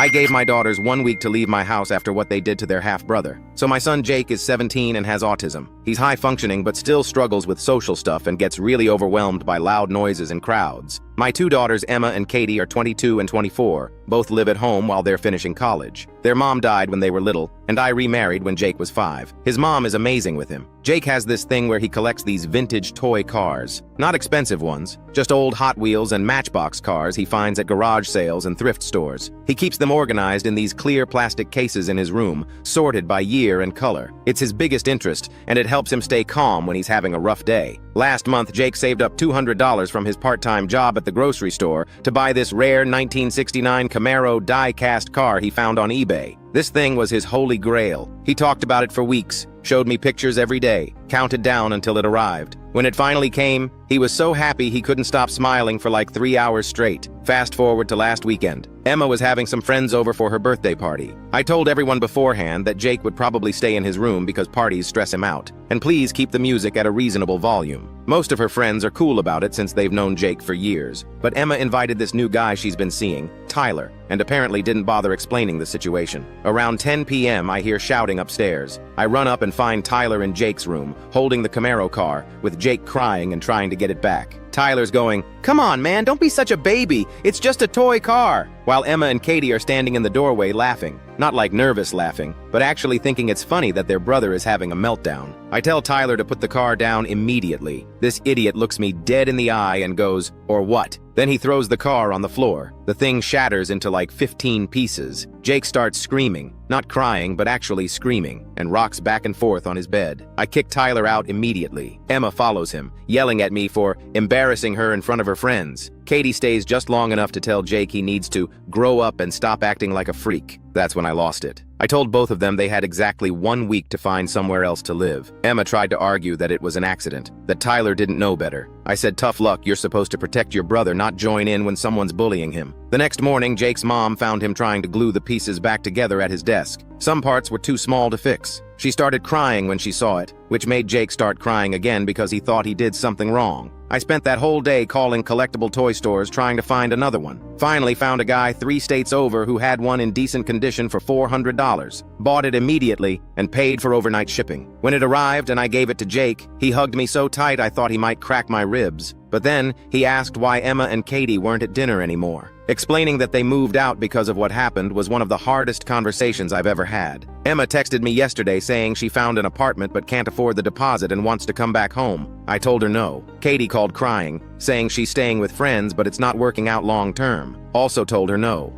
I gave my daughters 1 week to leave my house after what they did to their half-brother. So my son Jake is 17 and has autism. He's high-functioning but still struggles with social stuff and gets really overwhelmed by loud noises and crowds. My two daughters, Emma and Katie, are 22 and 24. Both live at home while they're finishing college. Their mom died when they were little, and I remarried when Jake was 5. His mom is amazing with him. Jake has this thing where he collects these vintage toy cars. Not expensive ones, just old Hot Wheels and Matchbox cars he finds at garage sales and thrift stores. He keeps them organized in these clear plastic cases in his room, sorted by year and color. It's his biggest interest, and it helps him stay calm when he's having a rough day. Last month, Jake saved up $200 from his part-time job at the grocery store to buy this rare 1969 Camaro die-cast car he found on eBay. This thing was his holy grail. He talked about it for weeks, showed me pictures every day, counted down until it arrived. When it finally came, he was so happy he couldn't stop smiling for like 3 hours straight. Fast forward to last weekend. Emma was having some friends over for her birthday party. I told everyone beforehand that Jake would probably stay in his room because parties stress him out. And please keep the music at a reasonable volume. Most of her friends are cool about it since they've known Jake for years. But Emma invited this new guy she's been seeing, Tyler, and apparently didn't bother explaining the situation. Around 10 p.m. I hear shouting upstairs. I run up and find Tyler in Jake's room, holding the Camaro car, with Jake crying and trying to get it back. Tyler's going, "Come on, man, don't be such a baby. It's just a toy car." While Emma and Katie are standing in the doorway laughing. Not like nervous laughing, but actually thinking it's funny that their brother is having a meltdown. I tell Tyler to put the car down immediately. This idiot looks me dead in the eye and goes, "Or what?" Then he throws the car on the floor. The thing shatters into like 15 pieces. Jake starts screaming, not crying, but actually screaming, and rocks back and forth on his bed. I kick Tyler out immediately. Emma follows him, yelling at me for embarrassing her in front of her friends. Katie stays just long enough to tell Jake he needs to grow up and stop acting like a freak. That's when I lost it. I told both of them they had exactly 1 week to find somewhere else to live. Emma tried to argue that it was an accident, that Tyler didn't know better. I said, "Tough luck, you're supposed to protect your brother, not join in when someone's bullying him." The next morning, Jake's mom found him trying to glue the pieces back together at his desk. Some parts were too small to fix. She started crying when she saw it, which made Jake start crying again because he thought he did something wrong. I spent that whole day calling collectible toy stores trying to find another one. Finally found a guy 3 states over who had one in decent condition for $400. Bought it immediately and paid for overnight shipping. When it arrived and I gave it to Jake, he hugged me so tight I thought he might crack my ribs. But then he asked why Emma and Katie weren't at dinner anymore. Explaining that they moved out because of what happened was one of the hardest conversations I've ever had. Emma texted me yesterday saying she found an apartment but can't afford the deposit and wants to come back home. I told her no. Katie called crying, saying she's staying with friends but it's not working out long term. Also told her no.